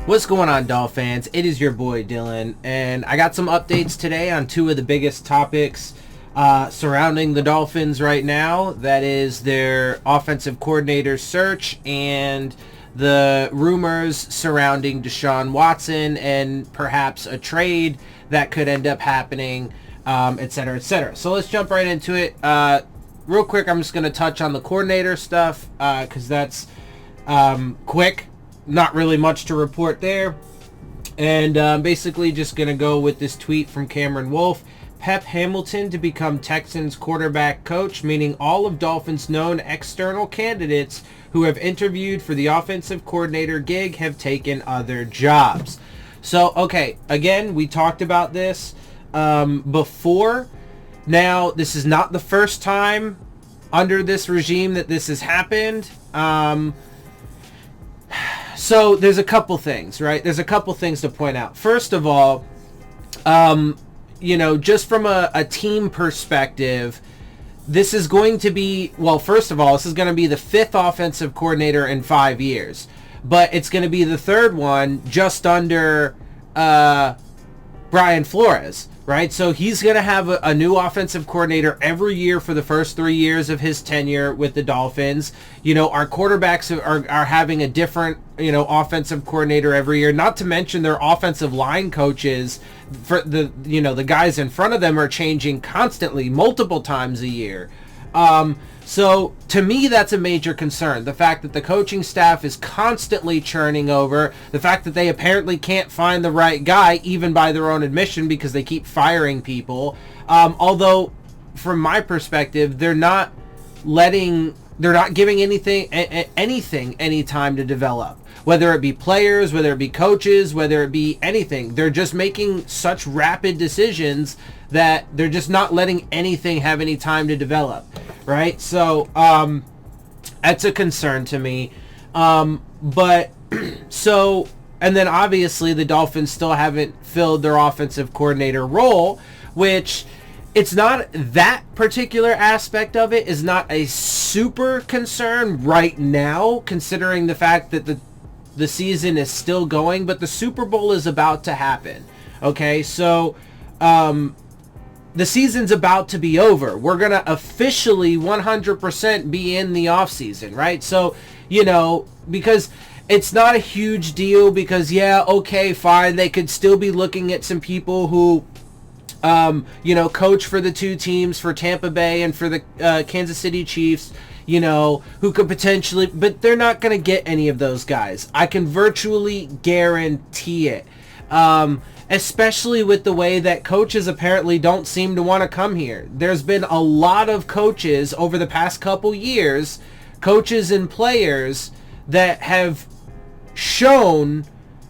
What's going on, Dolphins? It is your boy Dillon, and I got some updates today on two of the biggest topics surrounding the Dolphins right now. That is their offensive coordinator search and the rumors surrounding Deshaun Watson and perhaps a trade that could end up happening, etc., etc. So let's jump right into it. Real quick, I'm just going to touch on the coordinator stuff because that's quick. Not really much to report there. And basically just going to go with this tweet from Cameron Wolfe. Pep Hamilton to become Texans quarterback coach, meaning all of Dolphins' known external candidates who have interviewed for the offensive coordinator gig have taken other jobs. So, okay, again, we talked about this before. Now, this is not the first time under this regime that this has happened. So there's a couple things, right? There's a couple things to point out. First of all, just from a team perspective, this is going to be, well, first of all, this is going to be the fifth offensive coordinator in 5 years. But it's going to be the third one just under Brian Flores, right? So he's going to have a new offensive coordinator every year for the first 3 years of his tenure with the Dolphins. Our quarterbacks are having a different, offensive coordinator every year, not to mention their offensive line coaches for the guys in front of them are changing constantly, multiple times a year. So to me, that's a major concern. The fact that the coaching staff is constantly churning over, the fact that they apparently can't find the right guy, even by their own admission, because they keep firing people. Although, from my perspective, they're not giving anything any time to develop. Whether it be players, whether it be coaches, whether it be anything. They're just making such rapid decisions that they're just not letting anything have any time to develop. Right? So, that's a concern to me. And then obviously the Dolphins still haven't filled their offensive coordinator role, which it's not, that particular aspect of it is not a super concern right now, considering the fact that the season is still going, but the Super Bowl is about to happen. Okay, so the season's about to be over. We're going to officially 100% be in the offseason, right? So, because it's not a huge deal because, yeah, okay, fine. They could still be looking at some people who, coach for the two teams, for Tampa Bay and for the Kansas City Chiefs, who could potentially, but they're not going to get any of those guys. I can virtually guarantee it. Especially with the way that coaches apparently don't seem to want to come here. There's been a lot of coaches over the past couple years, coaches and players that have shown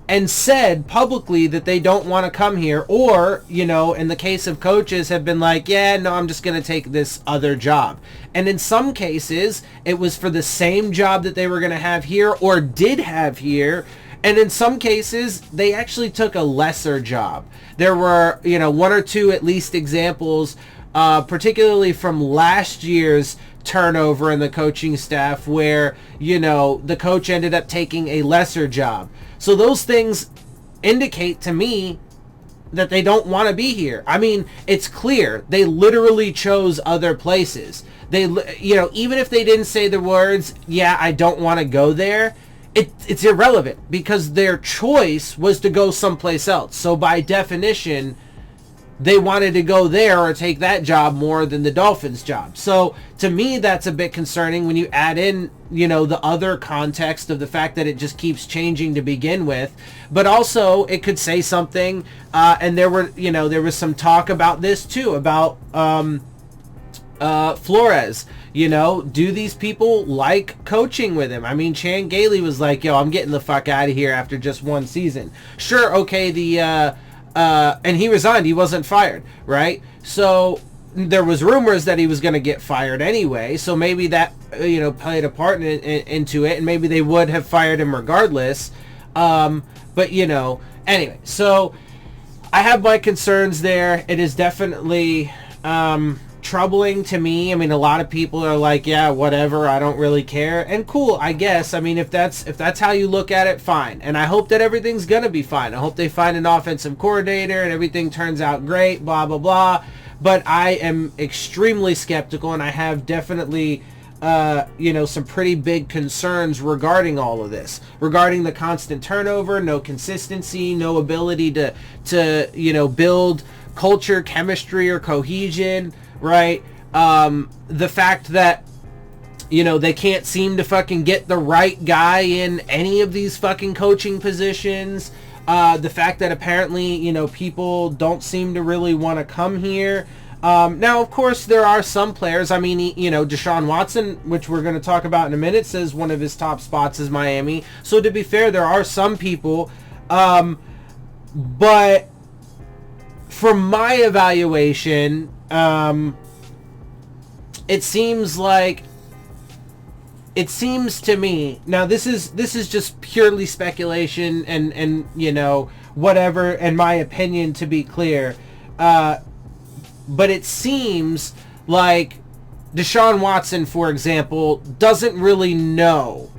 and said publicly that they don't want to come here, or, in the case of coaches, have been like, yeah, no, I'm just going to take this other job. And in some cases, it was for the same job that they were going to have here or did have here. And in some cases, they actually took a lesser job. There were, one or two at least examples, particularly from last year's turnover in the coaching staff where, the coach ended up taking a lesser job. So those things indicate to me that they don't want to be here. I mean, it's clear. They literally chose other places. They, even if they didn't say the words, yeah, I don't want to go there, it's irrelevant because their choice was to go someplace else. So by definition, they wanted to go there or take that job more than the Dolphins job. So to me, that's a bit concerning when you add in, the other context of the fact that it just keeps changing to begin with. But also it could say something, and there was some talk about this too, about Flores. Do these people like coaching with him? I mean, Chan Gailey was like, yo, I'm getting the fuck out of here after just one season. Sure, okay, and he resigned. He wasn't fired, right? So there was rumors that he was going to get fired anyway. So maybe that, played a part into it, and maybe they would have fired him regardless. But, anyway, so I have my concerns there. It is definitely troubling to me. I mean, a lot of people are like, yeah, whatever, I don't really care. And cool, I guess. I mean, if that's how you look at it, fine. And I hope that everything's going to be fine. I hope they find an offensive coordinator and everything turns out great, blah, blah, blah. But I am extremely skeptical, and I have definitely some pretty big concerns regarding all of this, regarding the constant turnover, no consistency, no ability to build culture, chemistry, or cohesion, right? The fact that they can't seem to fucking get the right guy in any of these fucking coaching positions. The fact that apparently people don't seem to really want to come here. Now, of course, there are some players. I mean, Deshaun Watson, which we're going to talk about in a minute, says one of his top spots is Miami. So to be fair, there are some people. But from my evaluation, it seems to me, now this is just purely speculation and whatever, in my opinion, to be clear, but it seems like Deshaun Watson, for example, doesn't really know.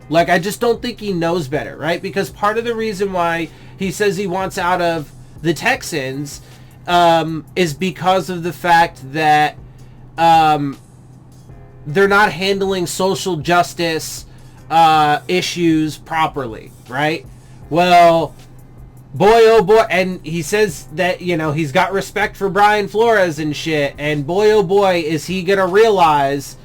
Like, I just don't think he knows better, right? Because part of the reason why he says he wants out of the Texans is because of the fact that they're not handling social justice issues properly, right? Well, boy, oh boy, and he says that, he's got respect for Brian Flores and shit, and boy, oh boy, is he gonna realize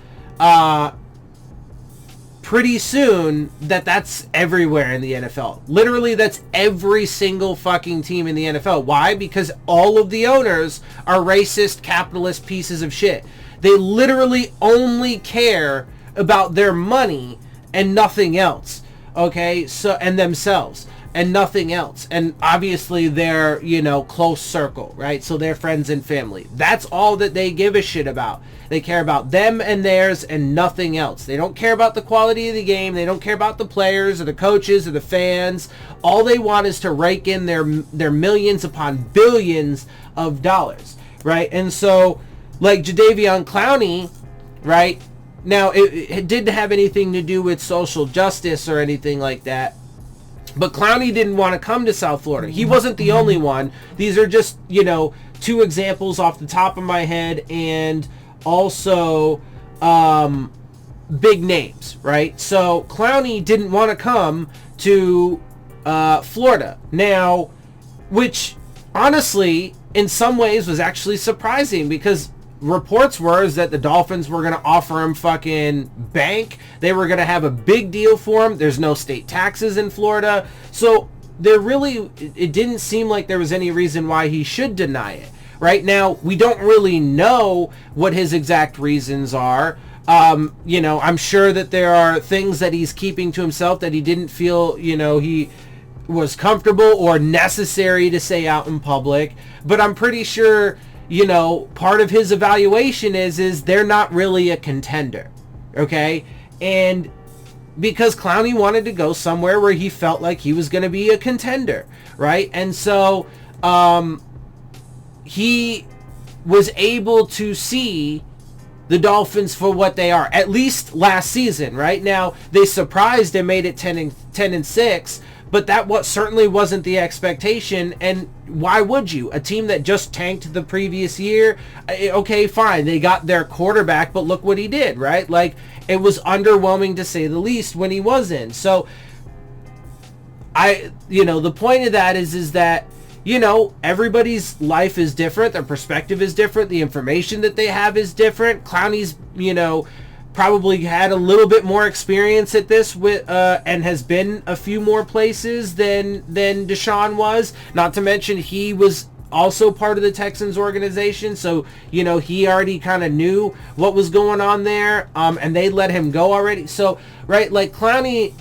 pretty soon that's everywhere in the NFL. Literally, that's every single fucking team in the NFL. Why? Because all of the owners are racist, capitalist pieces of shit. They literally only care about their money and nothing else. Okay? So, and themselves and nothing else. And obviously their, close circle, right? So their friends and family. That's all that they give a shit about. They care about them and theirs and nothing else. They don't care about the quality of the game. They don't care about the players or the coaches or the fans. All they want is to rake in their millions upon billions of dollars, right? And so, like Jadeveon Clowney, right? Now, it didn't have anything to do with social justice or anything like that. But Clowney didn't want to come to South Florida. He wasn't the only one. These are just, two examples off the top of my head, and also big names, right? So Clowney didn't want to come to Florida. Now, which honestly, in some ways was actually surprising, because reports were that the Dolphins were going to offer him fucking bank. They were going to have a big deal for him. There's no state taxes in Florida. So it didn't seem like there was any reason why he should deny it. Right now, we don't really know what his exact reasons are. I'm sure that there are things that he's keeping to himself that he didn't feel, he was comfortable or necessary to say out in public. But I'm pretty sure, part of his evaluation is they're not really a contender, okay? And because Clowney wanted to go somewhere where he felt like he was going to be a contender, right? And so he was able to see the Dolphins for what they are, at least last season, right? Now, they surprised and made it 10-6, but that certainly wasn't the expectation. And why would you? A team that just tanked the previous year, okay, fine, they got their quarterback, but look what he did, right? Like, it was underwhelming to say the least when he was in. So, the point of that is that, everybody's life is different, their perspective is different, the information that they have is different. Clowney's, probably had a little bit more experience at this with and has been a few more places than Deshaun was. Not to mention he was also part of the Texans organization, so he already kind of knew what was going on there, and they let him go already. So right, like Clowney,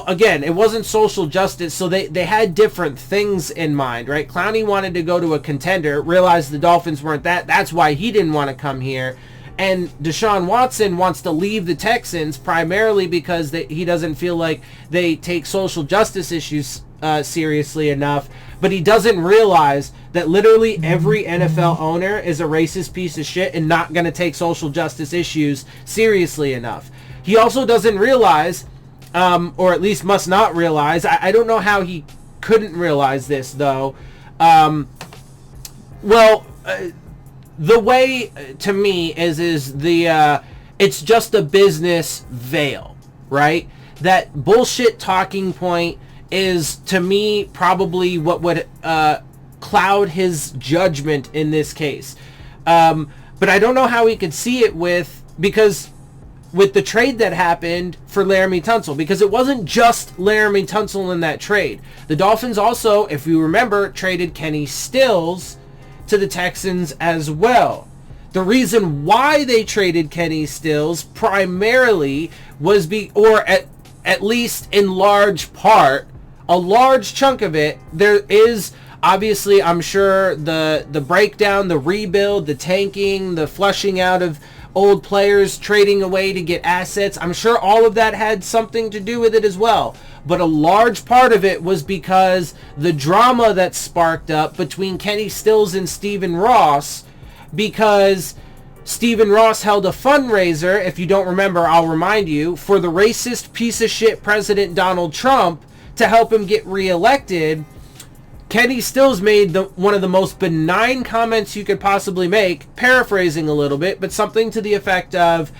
again, it wasn't social justice, so they had different things in mind, right? Clowney wanted to go to a contender, realized the Dolphins weren't that's why he didn't want to come here. And Deshaun Watson wants to leave the Texans primarily because he doesn't feel like they take social justice issues seriously enough. but he doesn't realize that literally every NFL owner is a racist piece of shit and not going to take social justice issues seriously enough. He also doesn't realize, or at least must not realize, I don't know how he couldn't realize this though. The way to me is the it's just a business veil, right? That bullshit talking point is, to me, probably what would cloud his judgment in this case. But I don't know how he could see it with the trade that happened for Laramie Tunsil, because it wasn't just Laramie Tunsil in that trade. The Dolphins also, if you remember, traded Kenny Stills to the Texans as well. The reason why they traded Kenny Stills primarily was at least in large part, a large chunk of it, there is obviously, I'm sure, the breakdown, the rebuild, the tanking, the flushing out of old players, trading away to get assets. I'm sure all of that had something to do with it as well. But a large part of it was because the drama that sparked up between Kenny Stills and Stephen Ross, because Stephen Ross held a fundraiser, if you don't remember, I'll remind you, for the racist piece of shit President Donald Trump to help him get reelected. Kenny Stills made one of the most benign comments you could possibly make, paraphrasing a little bit, but something to the effect of,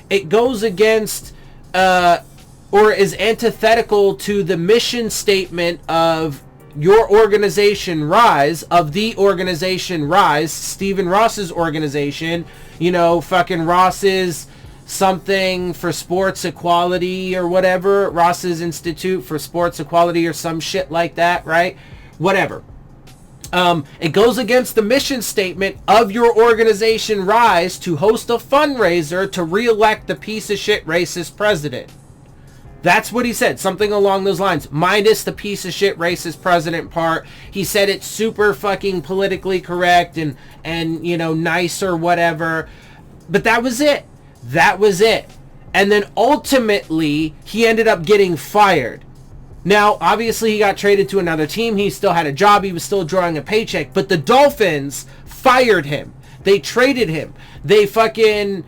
it goes against or is antithetical to the mission statement of your organization Rise, of the organization Rise, Stephen Ross's organization, fucking Ross's something for sports equality or whatever, Ross's Institute for Sports Equality or some shit like that, right? Whatever. It goes against the mission statement of your organization Rise to host a fundraiser to re-elect the piece of shit racist president. That's what he said, something along those lines, minus the piece of shit racist president part. He said it's super fucking politically correct and nice or whatever. But that was it. That was it. And then ultimately, he ended up getting fired. Now, obviously, he got traded to another team. He still had a job. He was still drawing a paycheck. But the Dolphins fired him. They traded him. They fucking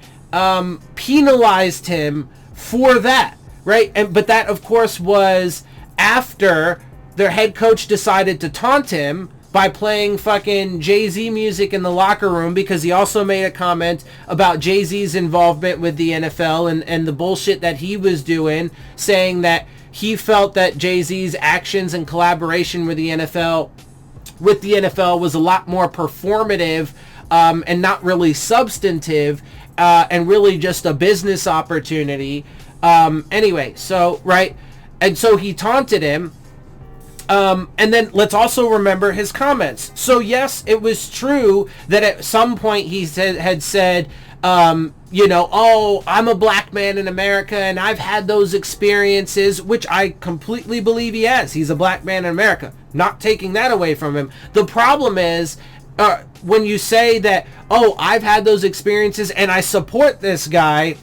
penalized him for that. Right? But that, of course, was after their head coach decided to taunt him by playing fucking Jay-Z music in the locker room, because he also made a comment about Jay-Z's involvement with the NFL and the bullshit that he was doing, saying that he felt that Jay-Z's actions and collaboration with the NFL was a lot more performative and not really substantive and really just a business opportunity. Anyway, so, right, and so he taunted him, and then let's also remember his comments. So yes, it was true that at some point he had said, oh, I'm a black man in America and I've had those experiences, which I completely believe he has. He's a black man in America, not taking that away from him. The problem is, when you say that, oh, I've had those experiences and I support this guy,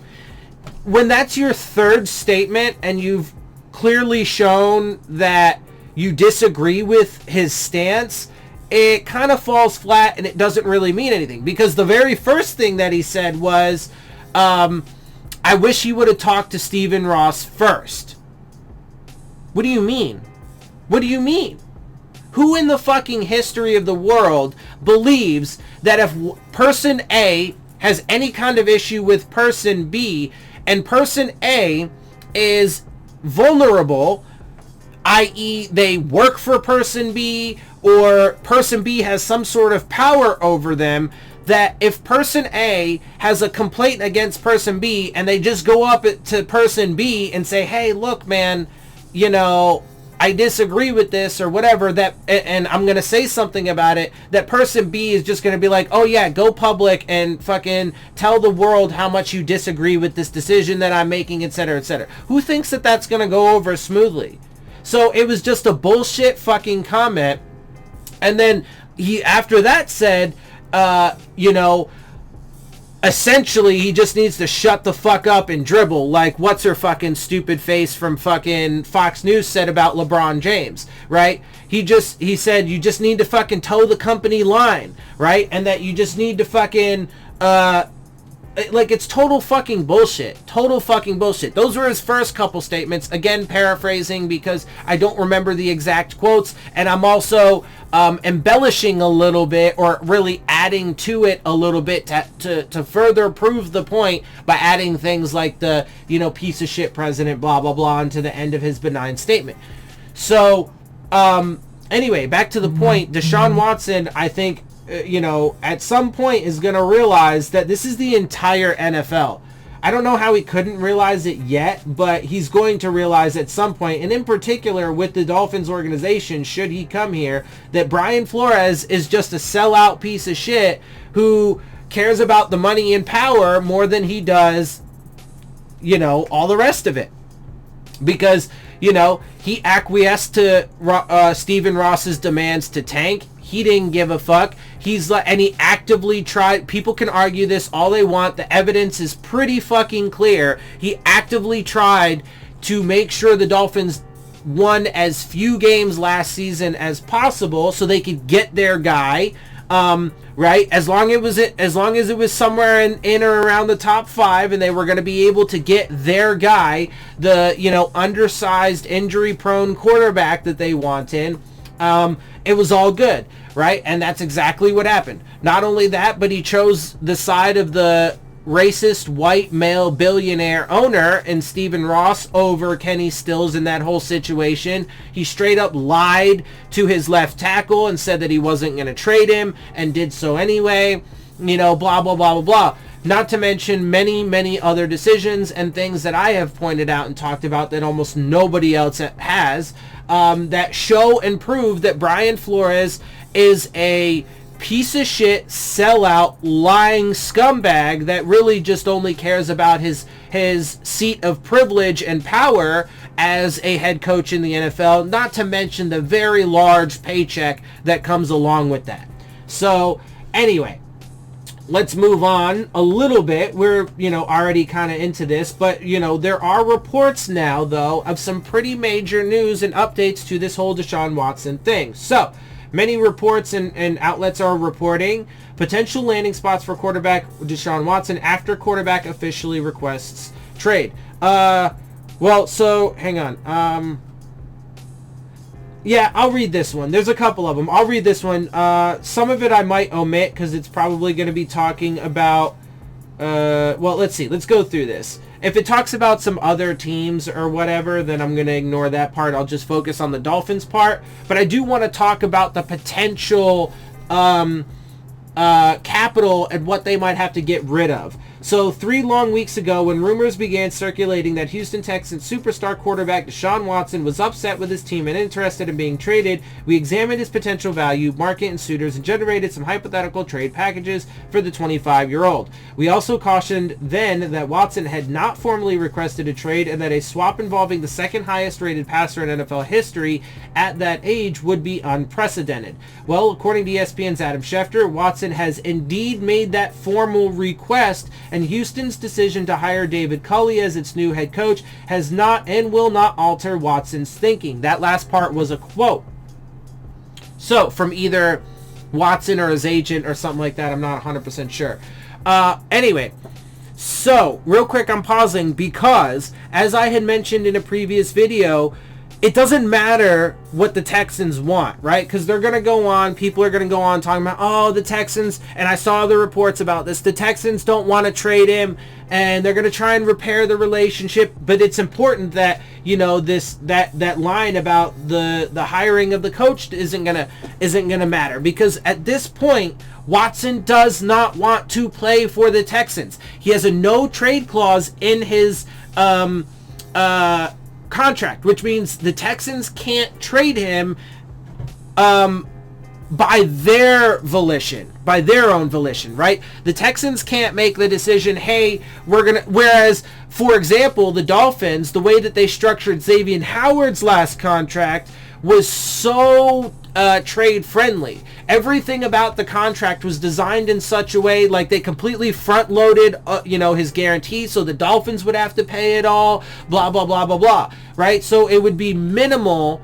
when that's your third statement and you've clearly shown that you disagree with his stance, it kind of falls flat and it doesn't really mean anything. Because the very first thing that he said was, I wish he would have talked to Stephen Ross first. What do you mean? What do you mean? Who in the fucking history of the world believes that if person A has any kind of issue with person B, and person A is vulnerable, i.e. they work for person B, or person B has some sort of power over them, that if person A has a complaint against person B and they just go up to person B and say, hey, look, man, I disagree with this or whatever, that, and I'm going to say something about it, that person B is just going to be like, oh yeah, go public and fucking tell the world how much you disagree with this decision that I'm making, etc., etc. Who thinks that that's going to go over smoothly? So it was just a bullshit fucking comment. And then he, after that, said, essentially he just needs to shut the fuck up and dribble, like what's her fucking stupid face from fucking Fox News said about LeBron James, right? He said you just need to fucking toe the company line, right? And that you just need to fucking like, it's total fucking bullshit. Total fucking bullshit. Those were his first couple statements. Again, paraphrasing because I don't remember the exact quotes, and I'm also embellishing a little bit, or really adding to it a little bit to further prove the point by adding things like the, you know, piece of shit president, blah, blah, blah, into the end of his benign statement. So, anyway, back to the point. Deshaun Watson, I think, you know, at some point is going to realize that this is the entire NFL. I don't know how he couldn't realize it yet, but he's going to realize at some point, and in particular with the Dolphins organization, should he come here, that Brian Flores is just a sellout piece of shit who cares about the money and power more than he does, you know, all the rest of it. Because, you know, he acquiesced to Stephen Ross's demands to tank. He didn't give a fuck. And he actively tried. People can argue this all they want. The evidence is pretty fucking clear. He actively tried to make sure the Dolphins won as few games last season as possible so they could get their guy. Right? As long as it was somewhere in or around the top 5, and they were going to be able to get their guy, the, you know, undersized, injury-prone quarterback that they wanted. It was all good, right? And that's exactly what happened. Not only that, but he chose the side of the racist white male billionaire owner in Stephen Ross over Kenny Stills in that whole situation. He straight up lied to his left tackle and said that he wasn't going to trade him, and did so anyway. You know, blah, blah, blah, blah, blah. Not to mention many, many other decisions and things that I have pointed out and talked about that almost nobody else has, that show and prove that Brian Flores is a piece of shit, sellout, lying scumbag that really just only cares about his seat of privilege and power as a head coach in the NFL, not to mention the very large paycheck that comes along with that. So, anyway, let's move on a little bit. We're, you know, already kind of into this, but, you know, there are reports now, though, of some pretty major news and updates to this whole Deshaun Watson thing. So, many reports and outlets are reporting potential landing spots for quarterback Deshaun Watson after quarterback officially requests trade. Well, so, hang on. Yeah, I'll read this one. There's a couple of them. I'll read this one. Some of it I might omit because it's probably going to be talking about... well, let's see. Let's go through this. If it talks about some other teams or whatever, then I'm going to ignore that part. I'll just focus on the Dolphins part. But I do want to talk about the potential capital and what they might have to get rid of. So 3 long weeks ago, when rumors began circulating that Houston Texans superstar quarterback Deshaun Watson was upset with his team and interested in being traded, we examined his potential value, market, and suitors, and generated some hypothetical trade packages for the 25-year-old. We also cautioned then that Watson had not formally requested a trade and that a swap involving the second highest rated passer in NFL history at that age would be unprecedented. Well, according to ESPN's Adam Schefter, Watson has indeed made that formal request, and Houston's decision to hire David Culley as its new head coach has not and will not alter Watson's thinking. That last part was a quote. So, from either Watson or his agent or something like that, I'm not 100% sure. Anyway, so, real quick, I'm pausing because, as I had mentioned in a previous video, it doesn't matter what the Texans want, right? Because they're going to go on, people are going to go on talking about, oh, the Texans, and I saw the reports about this, the Texans don't want to trade him, and they're going to try and repair the relationship, but it's important that, you know, that line about the hiring of the coach isn't gonna matter, because at this point, Watson does not want to play for the Texans. He has a no trade clause in his contract, which means the Texans can't trade him by their volition, by their own volition, right? The Texans can't make the decision, hey, whereas, for example, the Dolphins, the way that they structured Xavier Howard's last contract was so trade friendly. Everything about the contract was designed in such a way, like they completely front loaded, his guarantee, so the Dolphins would have to pay it all, blah, blah, blah, blah, blah, right? So it would be minimal,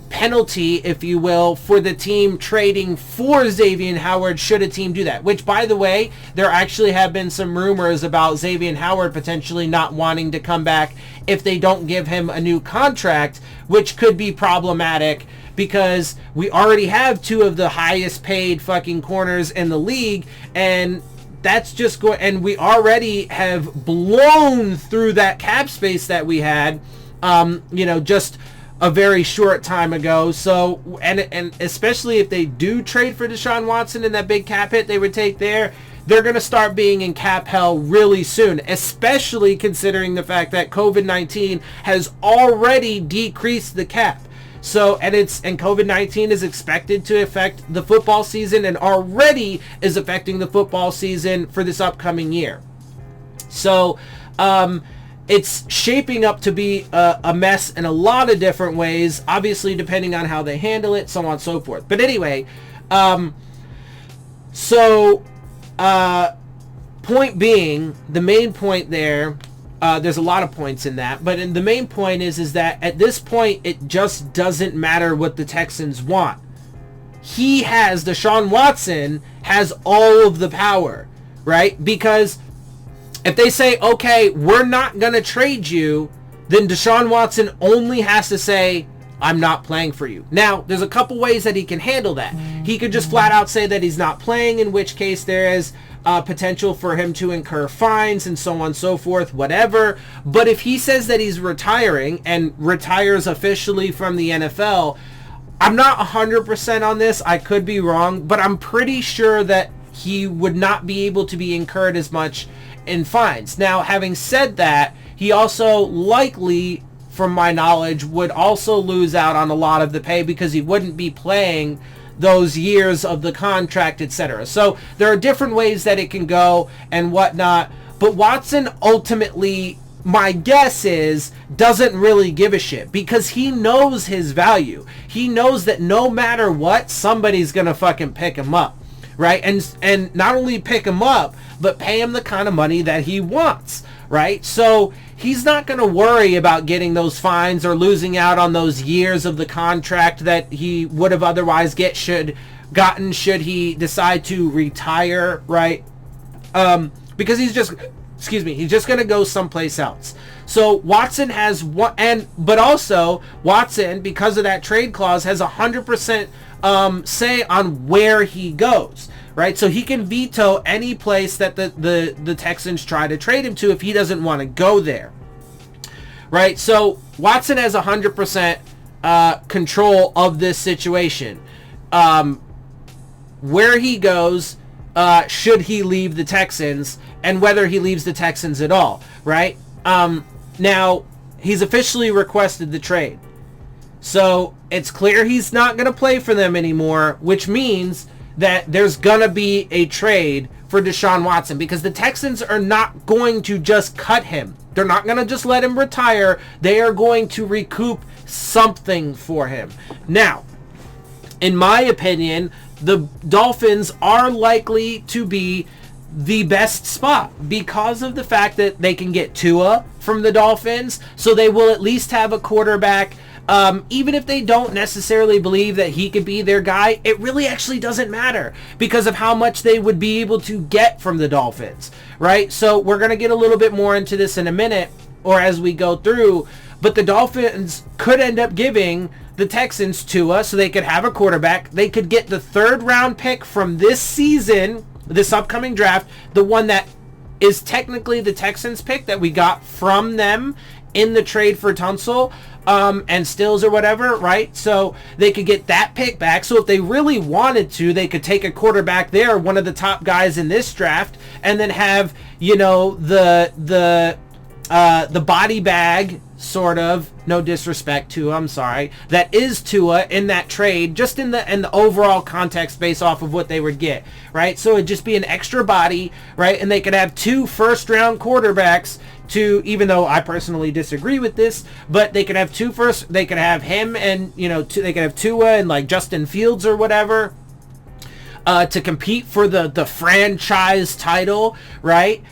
penalty, if you will, for the team trading for Xavier Howard should a team do that. Which, by the way, there actually have been some rumors about Xavier Howard potentially not wanting to come back if they don't give him a new contract, which could be problematic because we already have two of the highest paid fucking corners in the league, and that's just going, and we already have blown through that cap space that we had, just a very short time ago. So, and especially if they do trade for Deshaun Watson and that big cap hit they would take there, they're going to start being in cap hell really soon, especially considering the fact that COVID-19 has already decreased the cap. So, and COVID-19 is expected to affect the football season and already is affecting the football season for this upcoming year. So, it's shaping up to be a mess in a lot of different ways, obviously depending on how they handle it, so on and so forth. But anyway, point being, the main point there, there's a lot of points in that, but the main point is that at this point, it just doesn't matter what the Texans want. Deshaun Watson has all of the power, right? Because if they say, okay, we're not going to trade you, then Deshaun Watson only has to say, I'm not playing for you. Now, there's a couple ways that he can handle that. He could just flat out say that he's not playing, in which case there is potential for him to incur fines and so on and so forth, whatever. But if he says that he's retiring and retires officially from the NFL, I'm not 100% on this. I could be wrong, but I'm pretty sure that he would not be able to be incurred as much in fines. Now, having said that, he also likely, from my knowledge, would also lose out on a lot of the pay because he wouldn't be playing those years of the contract, etc. So there are different ways that it can go and whatnot. But Watson ultimately, my guess is, doesn't really give a shit because he knows his value. He knows that no matter what, somebody's gonna fucking pick him up, right? And not only pick him up, but pay him the kind of money that he wants, right? So he's not going to worry about getting those fines or losing out on those years of the contract that he would have otherwise gotten should he decide to retire, right? Because he's just going to go someplace else. So Watson has one, but also Watson, because of that trade clause, has 100% say on where he goes. Right, so he can veto any place that the Texans try to trade him to if he doesn't want to go there. Right, so Watson has 100% control of this situation. Where he goes, should he leave the Texans, and whether he leaves the Texans at all. Right, now he's officially requested the trade, so it's clear he's not going to play for them anymore, which means that there's gonna be a trade for Deshaun Watson because the Texans are not going to just cut him. They're not gonna just let him retire. They are going to recoup something for him. Now, in my opinion, the Dolphins are likely to be the best spot because of the fact that they can get Tua from the Dolphins, so they will at least have a quarterback. Even if they don't necessarily believe that he could be their guy, it really actually doesn't matter because of how much they would be able to get from the Dolphins, right? So we're going to get a little bit more into this in a minute or as we go through, but the Dolphins could end up giving the Texans Tua so they could have a quarterback. They could get the 3rd round pick from this season, this upcoming draft, the one that is technically the Texans pick that we got from them in the trade for Tunsil. And Stills or whatever, right? So they could get that pick back. So if they really wanted to, they could take a quarterback there, one of the top guys in this draft, and then have, the the body bag, sort of, no disrespect to, I'm sorry, that is Tua in that trade, just in the overall context based off of what they would get, right? So it'd just be an extra body, right? And they could have 2 first-round quarterbacks to, even though I personally disagree with this, but they could have they could have him and, they could have Tua and like Justin Fields or whatever, to compete for the franchise title, right?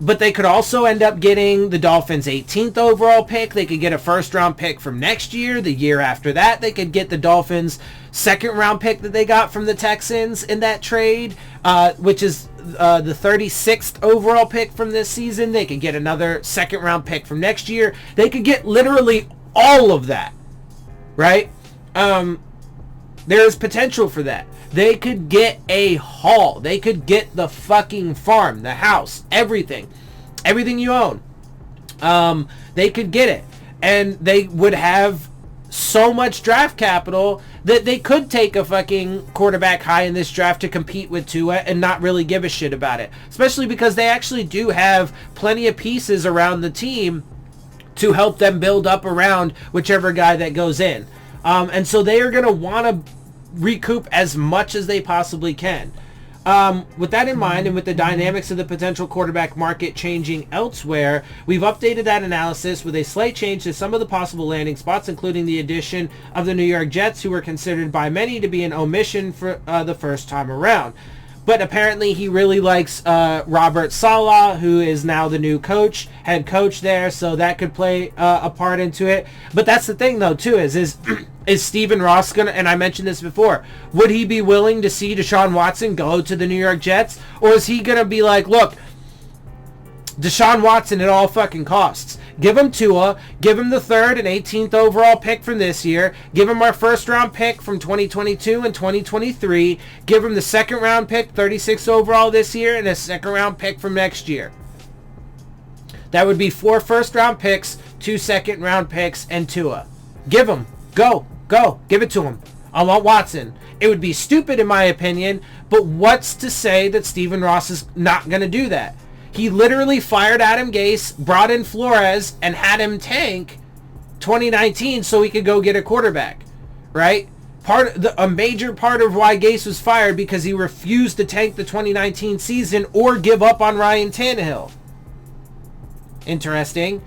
But they could also end up getting the Dolphins' 18th overall pick. They could get a first-round pick from next year. The year after that, they could get the Dolphins' second-round pick that they got from the Texans in that trade, which is the 36th overall pick from this season. They could get another second-round pick from next year. They could get literally all of that, right? There's potential for that. They could get a haul. They could get the fucking farm, the house, everything you own. They could get it. And they would have so much draft capital that they could take a fucking quarterback high in this draft to compete with Tua and not really give a shit about it. Especially because they actually do have plenty of pieces around the team to help them build up around whichever guy that goes in. And so they are going to want to recoup as much as they possibly can. With that in mind, and with the dynamics of the potential quarterback market changing elsewhere, we've updated that analysis with a slight change to some of the possible landing spots, including the addition of the New York Jets, who were considered by many to be an omission for the first time around. But apparently he really likes Robert Saleh, who is now the new head coach there, so that could play a part into it. But that's the thing, though, too, is Stephen Ross gonna, and I mentioned this before, would he be willing to see Deshaun Watson go to the New York Jets? Or is he going to be like, look, Deshaun Watson at all fucking costs. Give him Tua, give him the 3rd and 18th overall pick from this year, give him our first round pick from 2022 and 2023, give him the 2nd round pick, 36th overall this year, and a 2nd round pick from next year. That would be 4 first round picks, 2 second round picks, and Tua. Give him. Go. Give it to him. I want Watson. It would be stupid in my opinion, but what's to say that Stephen Ross is not going to do that? He literally fired Adam Gase, brought in Flores, and had him tank 2019 so he could go get a quarterback, right? A major part of why Gase was fired because he refused to tank the 2019 season or give up on Ryan Tannehill. Interesting.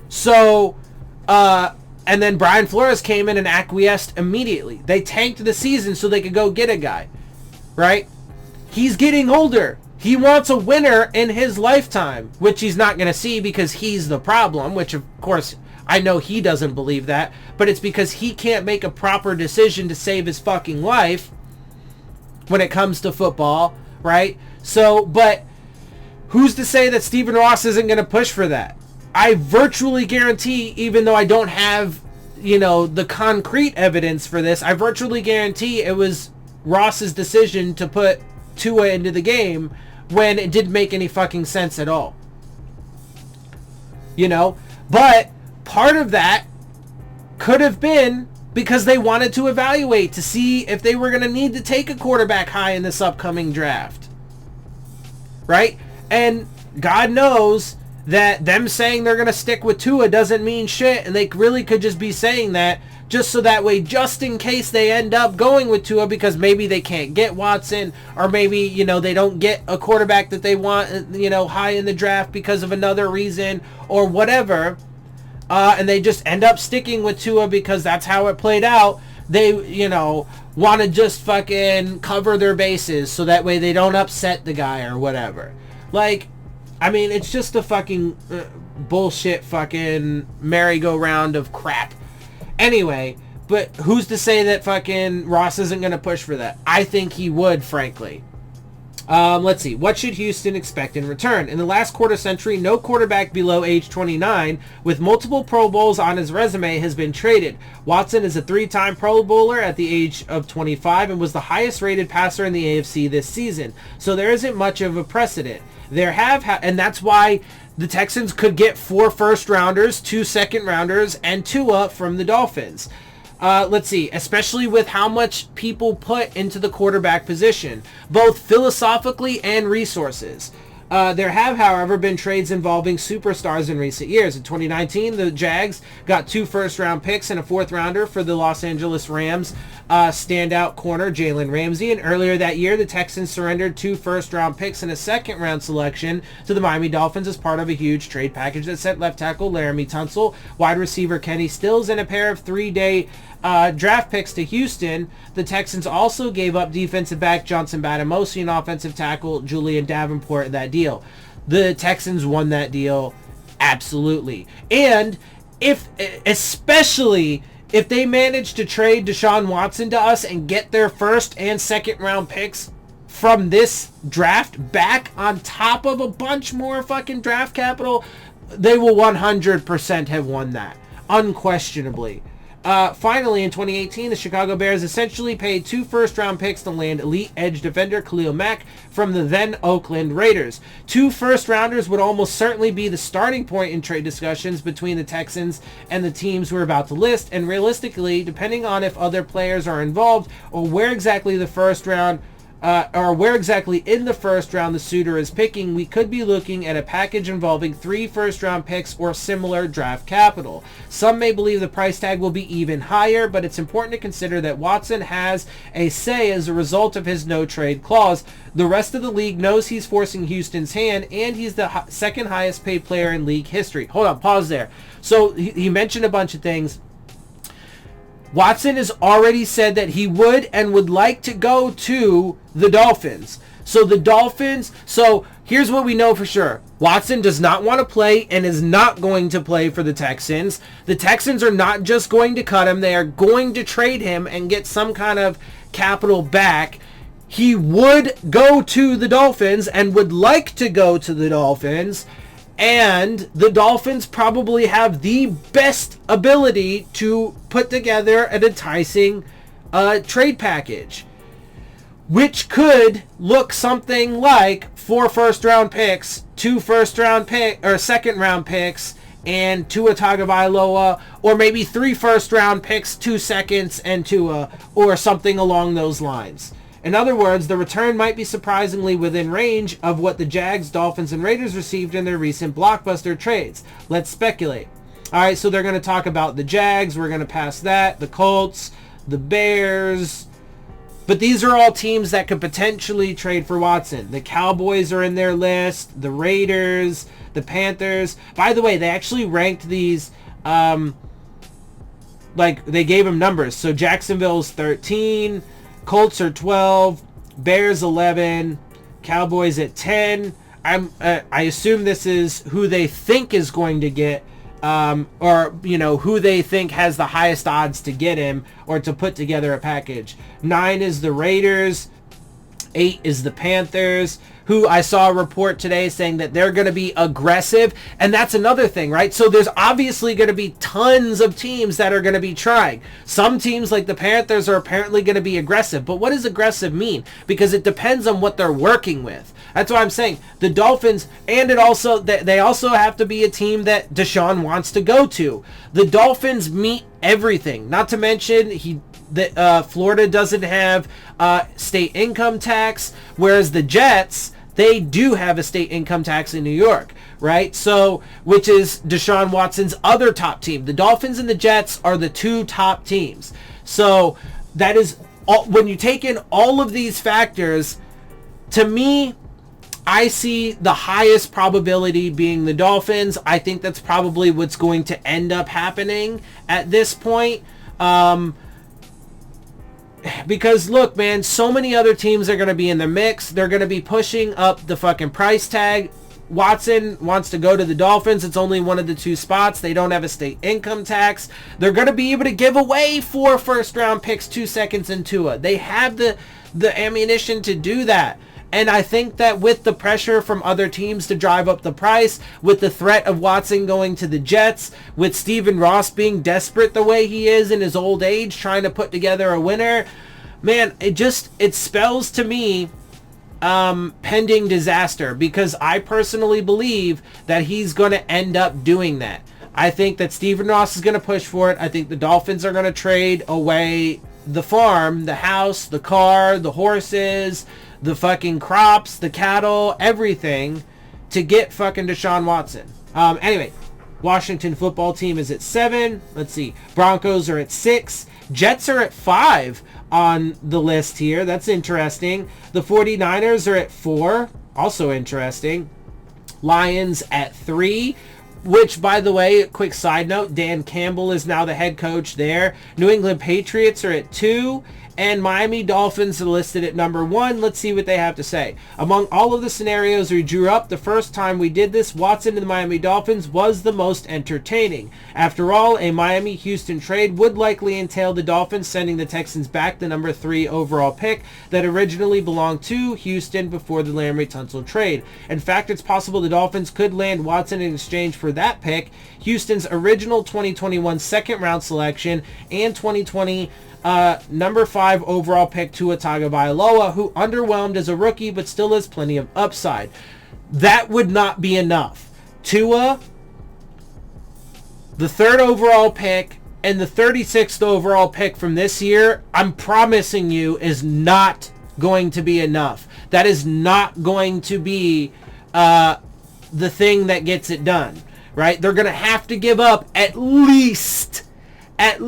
So, and then Brian Flores came in and acquiesced immediately. They tanked the season so they could go get a guy, right? He's getting older. He wants a winner in his lifetime, which he's not going to see because he's the problem, which of course I know he doesn't believe that, but it's because he can't make a proper decision to save his fucking life when it comes to football, right? So, but who's to say that Stephen Ross isn't going to push for that? I virtually guarantee, even though I don't have, the concrete evidence for this, I virtually guarantee it was Ross's decision to put Tua into the game when it didn't make any fucking sense at all. But part of that could have been because they wanted to evaluate to see if they were going to need to take a quarterback high in this upcoming draft. Right? And God knows that them saying they're going to stick with Tua doesn't mean shit, and they really could just be saying that just so that way, just in case they end up going with Tua because maybe they can't get Watson, or maybe, they don't get a quarterback that they want, high in the draft because of another reason or whatever, and they just end up sticking with Tua because that's how it played out. They, want to just fucking cover their bases so that way they don't upset the guy or whatever. It's just a fucking bullshit fucking merry-go-round of crap. Anyway, but who's to say that fucking Ross isn't going to push for that? I think he would, frankly. Let's see. What should Houston expect in return? In the last quarter century, no quarterback below age 29 with multiple Pro Bowls on his resume has been traded. Watson is a 3-time Pro Bowler at the age of 25 and was the highest rated passer in the AFC this season. So there isn't much of a precedent. And that's why the Texans could get 4 first-rounders, 2 second-rounders, and Tua from the Dolphins. Let's see, especially with how much people put into the quarterback position, both philosophically and resources. There have, however, been trades involving superstars in recent years. In 2019, the Jags got 2 first-round picks and a 4th-rounder for the Los Angeles Rams standout corner Jalen Ramsey. And earlier that year, the Texans surrendered 2 first-round picks and a 2nd-round selection to the Miami Dolphins as part of a huge trade package that sent left tackle Laramie Tunsil, wide receiver Kenny Stills, and a pair of 3-day draft picks to Houston. The Texans also gave up defensive back Johnson Batamosi and offensive tackle Julian Davenport in that deal. The Texans won that deal, absolutely. And especially if they manage to trade Deshaun Watson to us and get their 1st and 2nd round picks from this draft back on top of a bunch more fucking draft capital, they will 100% have won that, unquestionably. Finally, in 2018, the Chicago Bears essentially paid 2 first-round picks to land elite edge defender Khalil Mack from the then Oakland Raiders. 2 first-rounders would almost certainly be the starting point in trade discussions between the Texans and the teams we're about to list, and realistically, depending on if other players are involved or where exactly in the first round the suitor is picking, we could be looking at a package involving 3 first-round picks or similar draft capital. Some may believe the price tag will be even higher, but it's important to consider that Watson has a say as a result of his no-trade clause. The rest of the league knows he's forcing Houston's hand, and he's the 2nd highest paid player in league history. Hold on, pause there. So he mentioned a bunch of things. Watson has already said that he would and would like to go to the Dolphins. So here's what we know for sure. Watson does not want to play and is not going to play for the Texans. The Texans are not just going to cut him. They are going to trade him and get some kind of capital back. He would go to the Dolphins and would like to go to the Dolphins. And the Dolphins probably have the best ability to put together an enticing trade package, which could look something like 4 first-round picks, 2 second-round picks, and Tua Tagovailoa, or maybe 3 first-round picks, 2 seconds, and Tua, or something along those lines. In other words, the return might be surprisingly within range of what the Jags, Dolphins, and Raiders received in their recent blockbuster trades. Let's speculate. All right, so they're going to talk about the Jags. We're going to pass that. The Colts, the Bears. But these are all teams that could potentially trade for Watson. The Cowboys are in their list. The Raiders, the Panthers. By the way, they actually ranked these, they gave them numbers. So Jacksonville's 13. Colts are 12, Bears 11, Cowboys at 10. I assume this is who they think is going to get, who they think has the highest odds to get him or to put together a package. 9 is the Raiders, 8 is the Panthers, who I saw a report today saying that they're going to be aggressive. And that's another thing, right? So there's obviously going to be tons of teams that are going to be trying. Some teams like the Panthers are apparently going to be aggressive. But what does aggressive mean? Because it depends on what they're working with. That's what I'm saying. The Dolphins, and they also have to be a team that Deshaun wants to go to. The Dolphins meet everything. Not to mention Florida doesn't have state income tax, whereas the Jets, they do have a state income tax in New York, right? So, which is Deshaun Watson's other top team. The Dolphins and the Jets are the 2 top teams. So that is when you take in all of these factors, to me, I see the highest probability being the Dolphins. I think that's probably what's going to end up happening at this point. Because look, man, so many other teams are going to be in the mix. They're going to be pushing up the fucking price tag. Watson wants to go to the Dolphins. It's only one of the 2 spots. They don't have a state income tax. They're going to be able to give away 4 first-round picks, 2 seconds, and Tua. They have the ammunition to do that. And I think that with the pressure from other teams to drive up the price, with the threat of Watson going to the Jets, with Stephen Ross being desperate the way he is in his old age, trying to put together a winner, man, it spells to me pending disaster, because I personally believe that he's going to end up doing that. I think that Stephen Ross is going to push for it. I think the Dolphins are going to trade away the farm, the house, the car, the horses, the fucking crops, the cattle, everything, to get fucking Deshaun Watson. Anyway, Washington football team is at 7. Let's see. Broncos are at 6. Jets are at 5 on the list here. That's interesting. The 49ers are at 4. Also interesting. Lions at 3. Which, by the way, quick side note, Dan Campbell is now the head coach there. New England Patriots are at 2. And Miami Dolphins are listed at number 1. Let's see what they have to say. Among all of the scenarios we drew up the first time we did this, Watson and the Miami Dolphins was the most entertaining. After all, a Miami-Houston trade would likely entail the Dolphins sending the Texans back the number 3 overall pick that originally belonged to Houston before the Laremy Tunsil trade. In fact, it's possible the Dolphins could land Watson in exchange for that pick, Houston's original 2021 second-round selection, and 2020 number 5 overall pick Tua Tagovailoa, who underwhelmed as a rookie but still has plenty of upside. That would not be enough. Tua, the 3rd overall pick, and the 36th overall pick from this year, I'm promising you, is not going to be enough. That is not going to be the thing that gets it done, right? They're going to have to give up at least bare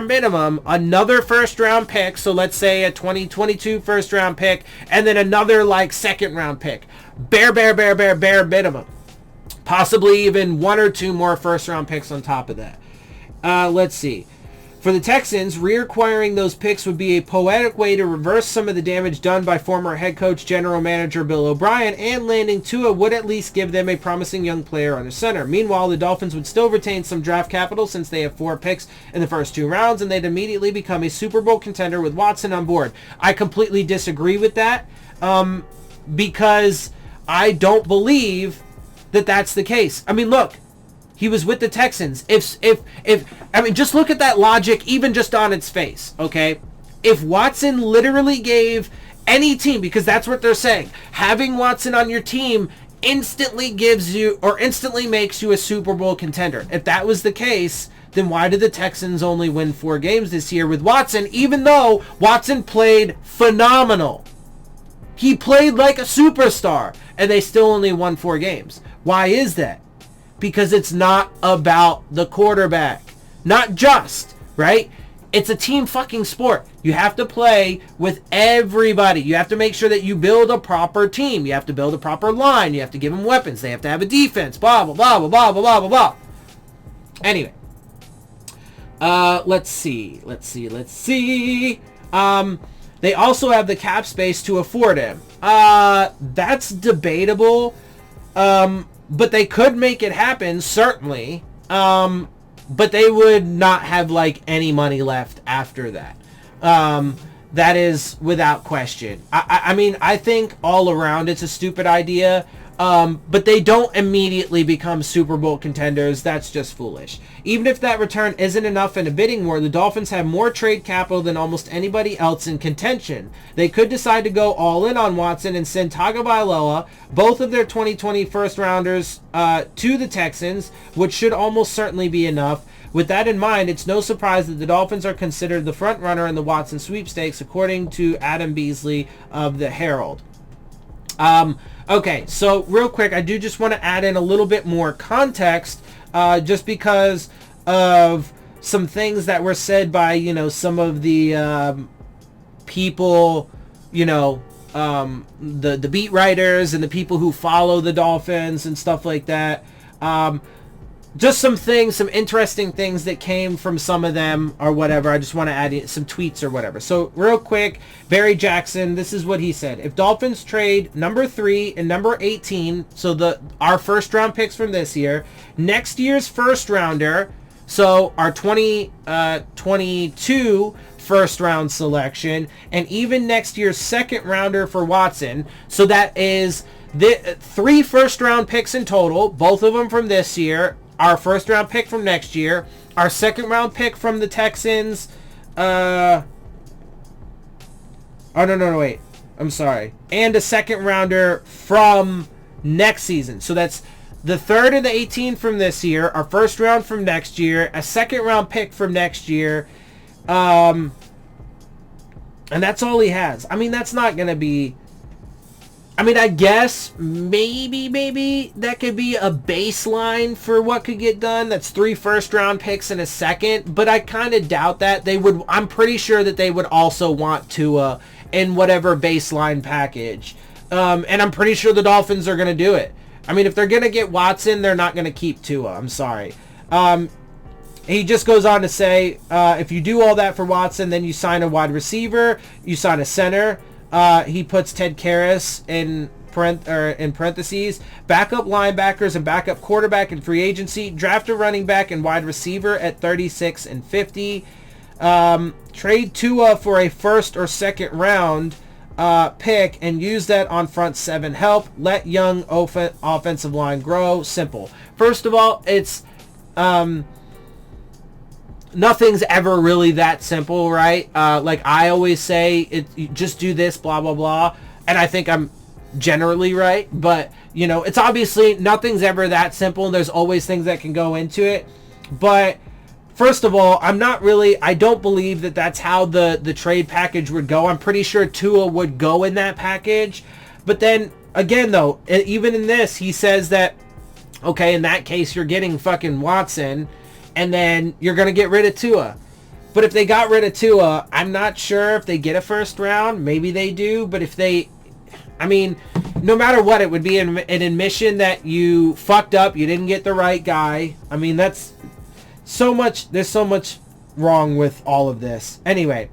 minimum another first round pick. So let's say a 2022 first round pick and then another like second round pick. Bare minimum. Possibly even 1 or 2 more first round picks on top of that. Let's see. For the Texans, reacquiring those picks would be a poetic way to reverse some of the damage done by former head coach general manager Bill O'Brien, and landing Tua would at least give them a promising young player under center. Meanwhile, the Dolphins would still retain some draft capital since they have 4 picks in the first 2 rounds, and they'd immediately become a Super Bowl contender with Watson on board. I completely disagree with that because I don't believe that that's the case. I mean, look. He was with the Texans. If I mean, just look at that logic, even just on its face, okay? If Watson literally gave any team, because that's what they're saying, having Watson on your team instantly gives you, or instantly makes you a Super Bowl contender. If that was the case, then why did the Texans only win 4 games this year with Watson, even though Watson played phenomenal? He played like a superstar, and they still only won 4 games. Why is that? Because it's not about the quarterback. Not just, right? It's a team fucking sport. You have to play with everybody. You have to make sure that you build a proper team. You have to build a proper line. You have to give them weapons. They have to have a defense. Blah, blah, blah, blah, blah, blah, blah, blah. Anyway. Let's see. They also have the cap space to afford him. That's debatable. But they could make it happen, certainly. But they would not have, like, any money left after that. That is without question. I mean, I think all around it's a stupid idea. But they don't immediately become Super Bowl contenders. That's just foolish. Even if that return isn't enough in a bidding war, the Dolphins have more trade capital than almost anybody else in contention. They could decide to go all in on Watson and send Tagovailoa, both of their 2020 first rounders, to the Texans, which should almost certainly be enough. With that in mind, it's no surprise that the Dolphins are considered the front runner in the Watson sweepstakes, according to Adam Beasley of the Herald. Okay, so real quick, I do just want to add in a little bit more context, just because of some things that were said by, you know, some of the people, you know, the beat writers and the people who follow the Dolphins and stuff like that. Just some things, some interesting things that came from some of them or whatever. I just want to add in some tweets or whatever. So real quick, Barry Jackson, this is what he said. If Dolphins trade number 3 and number 18, so our first round picks from this year, next year's first rounder, so our 2022 first round selection, and even next year's second rounder for Watson, so that is the 3 first round picks in total, both of them from this year, our first round pick from next year, our second round pick from the Texans, oh, no, wait. I'm sorry. And a second rounder from next season. So that's the 3rd and the 18th from this year, our first round from next year, a second round pick from next year, And that's all he has. I mean, that's not going to be... I mean, I guess maybe that could be a baseline for what could get done. That's 3 first-round picks and a second. But I kind of doubt that. They would. I'm pretty sure that they would also want Tua in whatever baseline package. And I'm pretty sure the Dolphins are going to do it. I mean, if they're going to get Watson, they're not going to keep Tua. I'm sorry. He just goes on to say, if you do all that for Watson, then you sign a wide receiver, you sign a center. He puts Ted Karras in parentheses, backup linebackers and backup quarterback in free agency, draft a running back and wide receiver at 36 and 50. Trade Tua for a first or second round pick and use that on front seven help. Let young offensive line grow. Simple. First of all, it's... nothing's ever really that simple, right? Like I always say, you just do this, blah, blah, blah. And I think I'm generally right. But, you know, it's obviously nothing's ever that simple. There's always things that can go into it. But first of all, I don't believe that that's how the trade package would go. I'm pretty sure Tua would go in that package. But then, again, though, even in this, he says that, okay, in that case, you're getting fucking Watson. And then you're going to get rid of Tua. But if they got rid of Tua, I'm not sure if they get a first round. Maybe they do. But if they... I mean, no matter what, it would be an admission that you fucked up. You didn't get the right guy. I mean, that's so much... There's so much wrong with all of this. Anyway,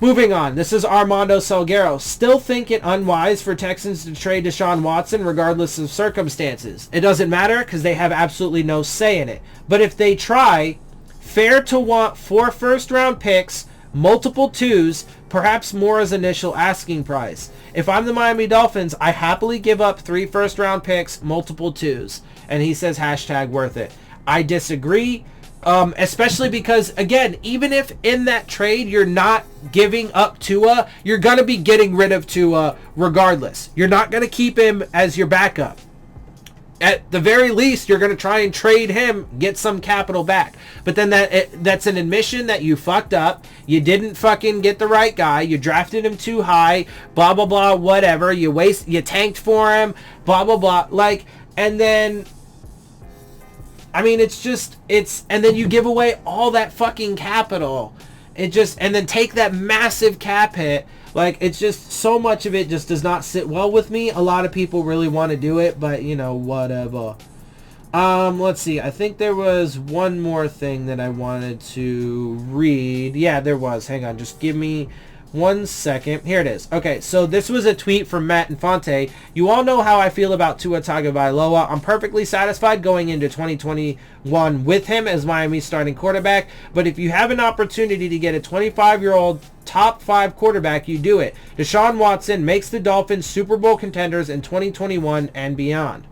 moving on. This is Armando Salguero. Still think it unwise for Texans to trade Deshaun Watson regardless of circumstances. It doesn't matter because they have absolutely no say in it. But if they try, fair to want 4 first-round picks, multiple 2s, perhaps more as initial asking price. If I'm the Miami Dolphins, I happily give up 3 first-round picks, multiple 2s. And he says hashtag worth it. I disagree. Especially because, again, even if in that trade you're not giving up Tua, you're going to be getting rid of Tua regardless. You're not going to keep him as your backup. At the very least, you're going to try and trade him, get some capital back. But then that's an admission that you fucked up. You didn't fucking get the right guy. You drafted him too high, blah, blah, blah, whatever. You tanked for him, blah, blah, blah. Like, and then... I mean, and then you give away all that fucking capital. And then take that massive cap hit. Like, it's just, so much of it just does not sit well with me. A lot of people really want to do it, but, you know, whatever. Let's see. I think there was one more thing that I wanted to read. Yeah, there was. Hang on. Just give me 1 second. Here it is. Okay, so this was a tweet from Matt Infante. You all know how I feel about Tua Tagovailoa. I'm perfectly satisfied going into 2021 with him as Miami's starting quarterback. But if you have an opportunity to get a 25-year-old top 5 quarterback, you do it. Deshaun Watson makes the Dolphins Super Bowl contenders in 2021 and beyond.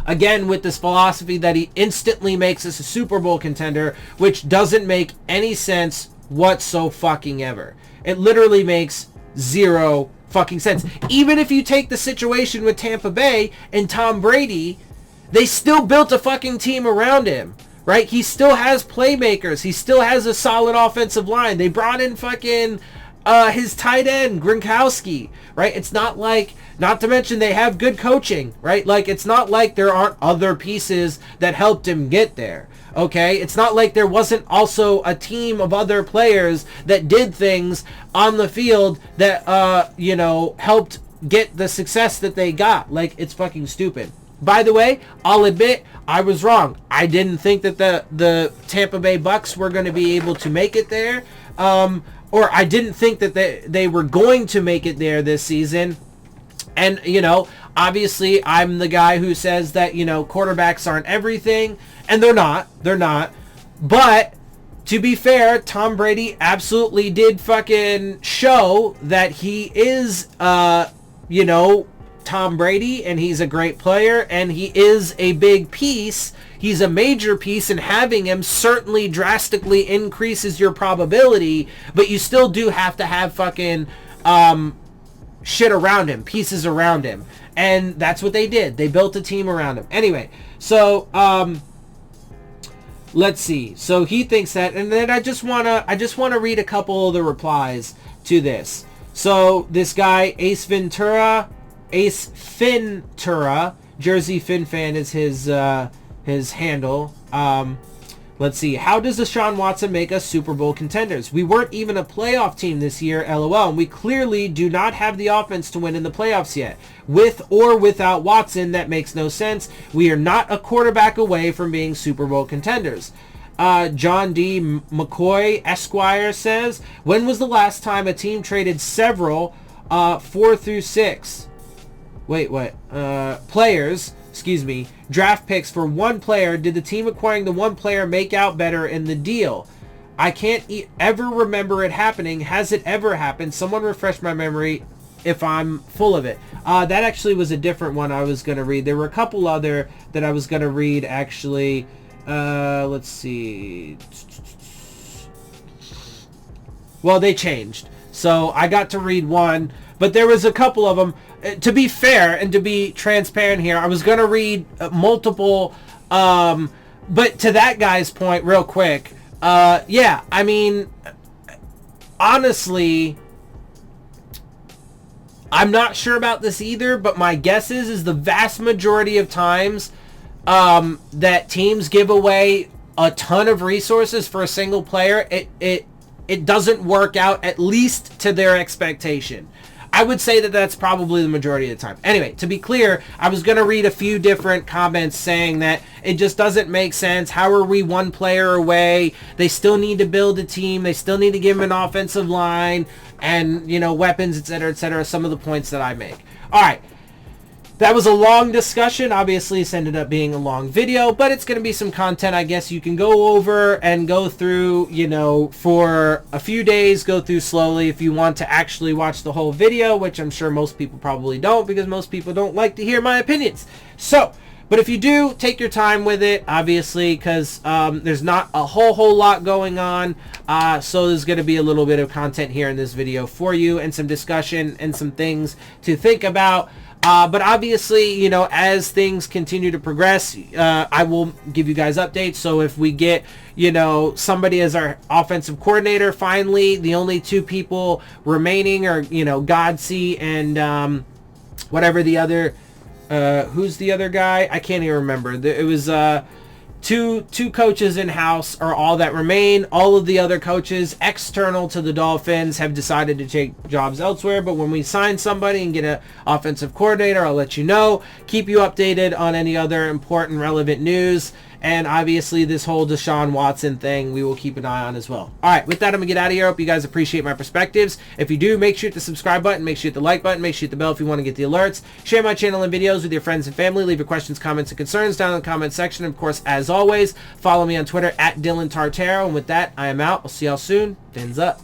Again, with this philosophy that he instantly makes us a Super Bowl contender, which doesn't make any sense whatsoever. It literally makes 0 fucking sense. Even if you take the situation with Tampa Bay and Tom Brady, they still built a fucking team around him, right? He still has playmakers. He still has a solid offensive line. They brought in fucking his tight end, Gronkowski, right? It's not like, not to mention they have good coaching, right? Like, it's not like there aren't other pieces that helped him get there. Okay, it's not like there wasn't also a team of other players that did things on the field that, helped get the success that they got. Like, it's fucking stupid. By the way, I'll admit I was wrong. I didn't think that the Tampa Bay Bucks were going to be able to make it there. Or I didn't think that they were going to make it there this season. And, obviously I'm the guy who says that, quarterbacks aren't everything. And they're not. But to be fair, Tom Brady absolutely did fucking show that he is, Tom Brady, and he's a great player, and he is a big piece. He's a major piece, and having him certainly drastically increases your probability, but you still do have to have fucking shit around him, pieces around him. And that's what they did. They built a team around him. Anyway, so let's see. So he thinks that, and then I just wanna read a couple of the replies to this. So this guy Ace Ventura, Jersey Fin fan is his handle. Let's see. How does Deshaun Watson make us Super Bowl contenders? We weren't even a playoff team this year, LOL. And we clearly do not have the offense to win in the playoffs yet. With or without Watson, that makes no sense. We are not a quarterback away from being Super Bowl contenders. John D. McCoy, Esquire, says, when was the last time a team traded several 4 through 6? Wait, what? Players, draft picks for one player? Did the team acquiring the one player make out better in the deal? I can't ever remember it happening. Has it ever happened? Someone refresh my memory if I'm full of it. That actually was a different one I was going to read. There were a couple other that I was going to read, actually. Let's see. Well, they changed. So I got to read one, but there was a couple of them. To be fair and to be transparent here, I was going to read multiple, but to that guy's point real quick, yeah, I mean, honestly, I'm not sure about this either, but my guess is the vast majority of times that teams give away a ton of resources for a single player, it doesn't work out, at least to their expectation. I would say that that's probably the majority of the time. Anyway, to be clear, I was going to read a few different comments saying that it just doesn't make sense. How are we one player away? They still need to build a team. They still need to give them an offensive line and, you know, weapons, etc., some of the points that I make. All right. That was a long discussion. Obviously, this ended up being a long video, but it's going to be some content I guess you can go over and go through, you know, for a few days, go through slowly if you want to actually watch the whole video, which I'm sure most people probably don't, because most people don't like to hear my opinions. So, but if you do, take your time with it, obviously, because there's not a whole lot going on. So there's going to be a little bit of content here in this video for you and some discussion and some things to think about. But obviously, you know, as things continue to progress, I will give you guys updates. So if we get, you know, somebody as our offensive coordinator, finally, the only two people remaining are, you know, Godsey and whatever the other, who's the other guy? I can't even remember. It was two coaches in-house are all that remain. All of the other coaches external to the Dolphins have decided to take jobs elsewhere. But when we sign somebody and get an offensive coordinator, I'll let you know. Keep you updated on any other important, relevant news. And obviously this whole Deshaun Watson thing, we will keep an eye on as well. All right, with that, I'm going to get out of here. I hope you guys appreciate my perspectives. If you do, make sure you hit the subscribe button. Make sure you hit the like button. Make sure you hit the bell if you want to get the alerts. Share my channel and videos with your friends and family. Leave your questions, comments, and concerns down in the comment section. Of course, as always, follow me on Twitter at Dillon Tartaro. And with that, I am out. I'll see y'all soon. Fins up.